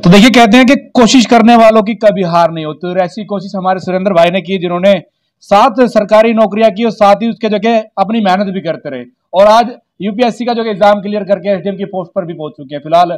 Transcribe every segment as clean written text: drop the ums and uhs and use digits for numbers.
तो देखिए, कहते हैं कि कोशिश करने वालों की कभी हार नहीं होती, और ऐसी कोशिश हमारे सुरेंद्र भाई ने की, जिन्होंने 7 सरकारी नौकरियां की और साथ ही उसके जगह अपनी मेहनत भी करते रहे, और आज यूपीएससी का जो एग्जाम क्लियर करके एसडीएम की पोस्ट पर भी पहुंच चुके हैं। फिलहाल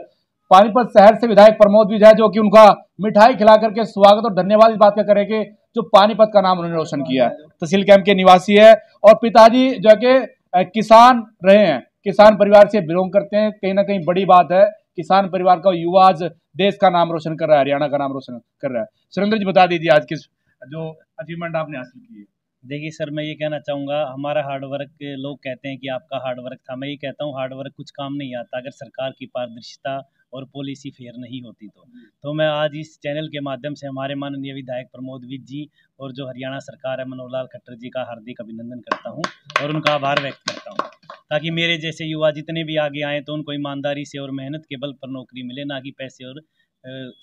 पानीपत शहर से विधायक प्रमोद विजय, जो कि उनका मिठाई खिला करके स्वागत और धन्यवाद इस बात का करेंगे जो पानीपत का नाम उन्होंने रोशन किया है। तहसील कैंप के निवासी है और पिताजी जो है कि किसान रहे हैं, किसान परिवार से बिलोंग करते हैं। कहीं ना कहीं बड़ी बात है, किसान परिवार का युवा आज देश का नाम रोशन कर रहा है, हरियाणा का नाम रोशन कर रहा है। सुरेंद्र जी, बता दीजिए आज किस जो अचीवमेंट आपने हासिल की है। देखिए सर, मैं ये कहना चाहूँगा, हमारा हार्डवर्क, लोग कहते हैं कि आपका हार्डवर्क था। मैं ये कहता हूँ हार्डवर्क कुछ काम नहीं आता अगर सरकार की पारदर्शिता और पॉलिसी फेयर नहीं होती तो मैं आज इस चैनल के माध्यम से हमारे माननीय विधायक प्रमोद विज जी और जो हरियाणा सरकार है मनोहर लाल खट्टर जी का हार्दिक अभिनंदन करता हूँ और उनका आभार व्यक्त करता हूँ, ताकि मेरे जैसे युवा जितने भी आगे आएँ तो उनको ईमानदारी से और मेहनत के बल पर नौकरी मिले, ना कि पैसे और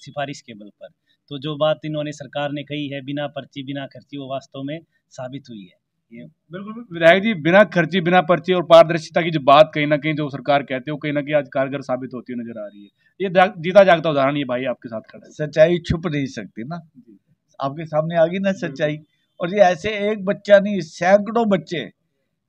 सिफारिश के बल पर। तो जो बात इन्होंने सरकार ने कही है बिना पर्ची बिना खर्ची, वो वास्तव में साबित हुई है। ये बिल्कुल विधायक जी, बिना खर्ची बिना पर्ची और पारदर्शिता की जो बात कहीं ना कहीं जो सरकार कहती है वो कहीं ना कहीं आज कारगर साबित होती हुई नजर आ रही है। ये जीता जागता उदाहरण ये भाई आपके साथ खड़ा है। सच्चाई छुप नहीं सकती ना, आपके सामने आ गई ना सच्चाई। और ये ऐसे एक बच्चा नहीं, सैकड़ों बच्चे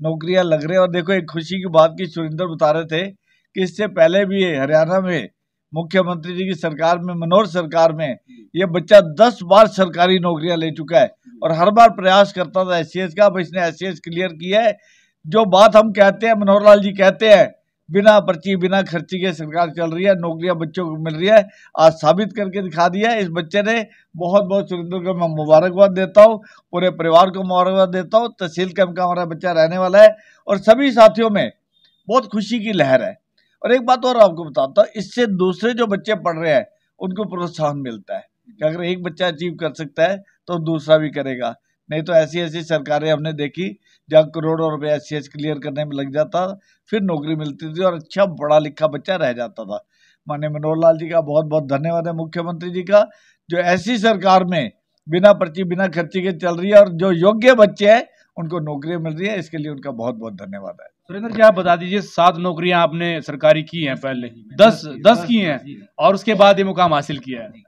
नौकरियां लग रहे हैं। और देखो, एक खुशी की बात की सुरेंद्र बता रहे थे कि इससे पहले भी हरियाणा में मुख्यमंत्री जी की सरकार में, मनोहर सरकार में, ये बच्चा 10 बार सरकारी नौकरियां ले चुका है और हर बार प्रयास करता था एससीएस का। अब इसने एससीएस क्लियर किया है। जो बात हम कहते हैं, मनोहर लाल जी कहते हैं, बिना पर्ची बिना खर्ची के सरकार चल रही है, नौकरियां बच्चों को मिल रही है, आज साबित करके दिखा दिया है इस बच्चे ने। बहुत बहुत सुरेंद्र को मैं मुबारकबाद देता हूँ, पूरे परिवार को मुबारकबाद देता हूँ। तहसील कैंप का हमारा बच्चा रहने वाला है और सभी साथियों में बहुत खुशी की लहर है। और एक बात और आपको बताता हूँ, इससे दूसरे जो बच्चे पढ़ रहे हैं उनको प्रोत्साहन मिलता है कि अगर एक बच्चा अचीव कर सकता है तो दूसरा भी करेगा। नहीं तो ऐसी ऐसी सरकारें हमने देखी जहाँ करोड़ों रुपए एससीएस क्लियर करने में लग जाता, फिर नौकरी मिलती थी और अच्छा पढ़ा लिखा बच्चा रह जाता था। माननीय मनोहर लाल जी का बहुत बहुत धन्यवाद है, मुख्यमंत्री जी का, जो ऐसी सरकार में बिना पर्ची बिना खर्ची के चल रही है और जो योग्य बच्चे हैं उनको नौकरी मिल रही है। इसके लिए उनका बहुत बहुत धन्यवाद है। सुरेंद्र जी, आप बता दीजिए, 7 नौकरियां आपने सरकारी की हैं, पहले 10 की हैं और उसके बाद ये मुकाम हासिल किया है।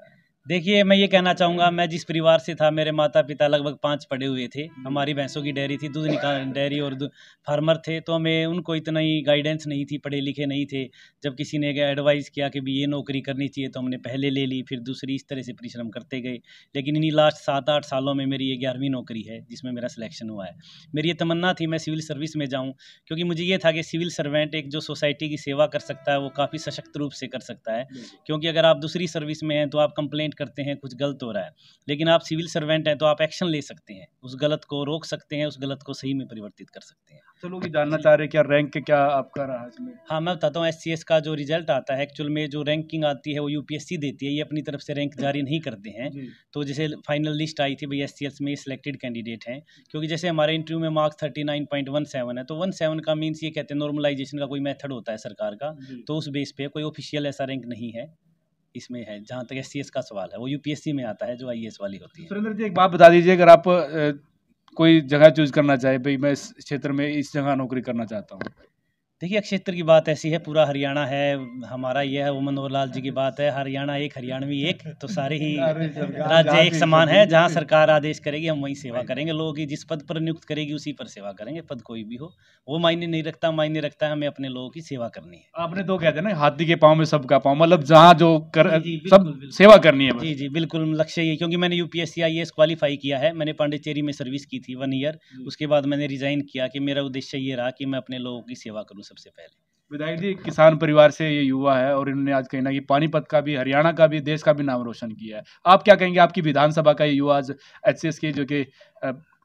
देखिए, मैं ये कहना चाहूँगा, मैं जिस परिवार से था, मेरे माता पिता लगभग 5 पढ़े हुए थे। हमारी भैंसों की डेयरी थी, दूध निकाल डेयरी और फार्मर थे, तो हमें उनको इतना ही गाइडेंस नहीं थी, पढ़े लिखे नहीं थे। जब किसी ने एडवाइस किया कि भी ये नौकरी करनी चाहिए तो हमने पहले ले ली, फिर दूसरी, इस तरह से परिश्रम करते गए। लेकिन इन्हीं लास्ट 7-8 सालों में मेरी ये 11वीं नौकरी है जिसमें मेरा सिलेक्शन हुआ है। मेरी ये तमन्ना थी मैं सिविल सर्विस में जाऊँ, क्योंकि मुझे ये था कि सिविल सर्वेंट एक जो सोसाइटी की सेवा कर सकता है वो काफ़ी सशक्त रूप से कर सकता है। क्योंकि अगर आप दूसरी सर्विस में हैं तो आप कंप्लेंट करते हैं कुछ गलत हो रहा है, लेकिन आप सिविल सर्वेंट हैं तो आप एक्शन ले सकते हैं, उस गलत को रोक सकते हैं, उस गलत को सही में परिवर्तित कर सकते हैं। तो लोग ये जानना चाह रहे हैं क्या रैंक क्या आपका रहा इसमें? हाँ, मैं बताता हूँ। एससीएस का जो रिजल्ट आता है, एक्चुअल में जो रैंकिंग आती है वो यूपीएससी देती है, ये अपनी तरफ से रैंक जारी नहीं करते हैं। तो जैसे फाइनल लिस्ट आई थी भाई एससीएस में सिलेक्टेड कैंडिडेट हैं, क्योंकि जैसे हमारे इंटरव्यू में मार्क्स 39.17 है, तो 17 का मीन्स ये कहते हैं नॉर्मलाइजेशन का कोई मेथड होता है सरकार का, तो उस बेस पे कोई ऑफिशियल ऐसा रैंक नहीं है इसमें है। जहाँ तक एससीएस का सवाल है वो यूपीएससी में आता है जो आईएएस वाली होती है। सुरेंद्र जी, एक बात बता दीजिए, अगर आप कोई जगह चूज करना चाहे, भाई मैं इस क्षेत्र में इस जगह नौकरी करना चाहता हूँ। देखिए, क्षेत्र की बात ऐसी है, पूरा हरियाणा है हमारा, ये है वो मनोहर लाल जी की बात है, हरियाणा एक हरियाणवी एक, तो सारे ही राज्य एक समान है। जहाँ सरकार आदेश करेगी हम वहीं सेवा करेंगे, लोगों की जिस पद पर नियुक्त करेगी उसी पर सेवा करेंगे। पद कोई भी हो वो मायने नहीं रखता, मायने रखता है हमें अपने लोगों की सेवा करनी है। आपने तो कहते हैं ना, हाथी के पाँव में सबका पाँव, मतलब जहाँ जो सब सेवा करनी है। जी जी बिल्कुल, लक्ष्य ये, क्योंकि मैंने यूपीएससी आईएएस क्वालिफाई किया है, मैंने पांडिचेरी में सर्विस की थी 1 ईयर, उसके बाद मैंने रिजाइन किया कि मेरा उद्देश्य ये रहा कि मैं अपने लोगों की सेवा करूँ सबसे पहले। विधायक जी, किसान परिवार से ये युवा है और इन्होंने आज कहीं ना कहीं पानीपत का भी, हरियाणा का भी, देश का भी नाम रोशन किया है। आप क्या कहेंगे, आपकी विधानसभा का ये युवा आज एचसीएस के जो कि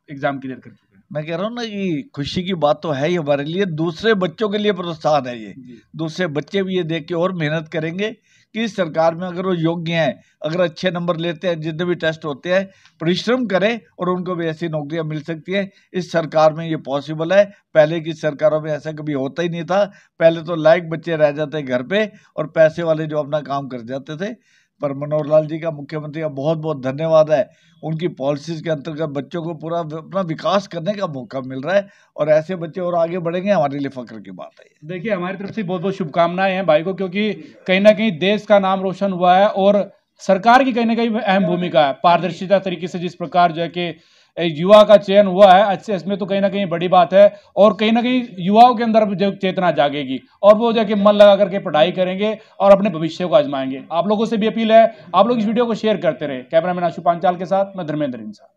एग्जाम क्लियर कर चुके हैं? मैं कह रहा हूँ ना कि खुशी की बात तो है ही हमारे लिए, दूसरे बच्चों के लिए प्रोत्साहन है ये। दूसरे बच्चे भी ये देख के और मेहनत करेंगे कि इस सरकार में अगर वो योग्य हैं, अगर अच्छे नंबर लेते हैं, जितने भी टेस्ट होते हैं, परिश्रम करें और उनको भी ऐसी नौकरियां मिल सकती हैं। इस सरकार में ये पॉसिबल है, पहले की सरकारों में ऐसा कभी होता ही नहीं था। पहले तो लायक बच्चे रह जाते घर पे और पैसे वाले जो अपना काम कर जाते थे। पर मनोहर लाल जी का, मुख्यमंत्री का बहुत बहुत धन्यवाद है। उनकी पॉलिसीज के अंतर्गत बच्चों को पूरा अपना विकास करने का मौका मिल रहा है और ऐसे बच्चे और आगे बढ़ेंगे, हमारे लिए फख्र की बात है। देखिए, हमारी तरफ से बहुत बहुत शुभकामनाएं हैं भाई को, क्योंकि कहीं ना कहीं देश का नाम रोशन हुआ है और सरकार की कहीं ना कहीं अहम भूमिका है। पारदर्शिता तरीके से जिस प्रकार जो है कि युवा का चयन हुआ है अच्छे, इसमें तो कहीं ना कहीं बड़ी बात है और कहीं ना कहीं युवाओं के अंदर जो चेतना जागेगी और वो जाके मन लगा करके पढ़ाई करेंगे और अपने भविष्य को आजमाएंगे। आप लोगों से भी अपील है, आप लोग इस वीडियो को शेयर करते रहे। कैमरामैन आशु पांचाल के साथ मैं धर्मेंद्र इंसान।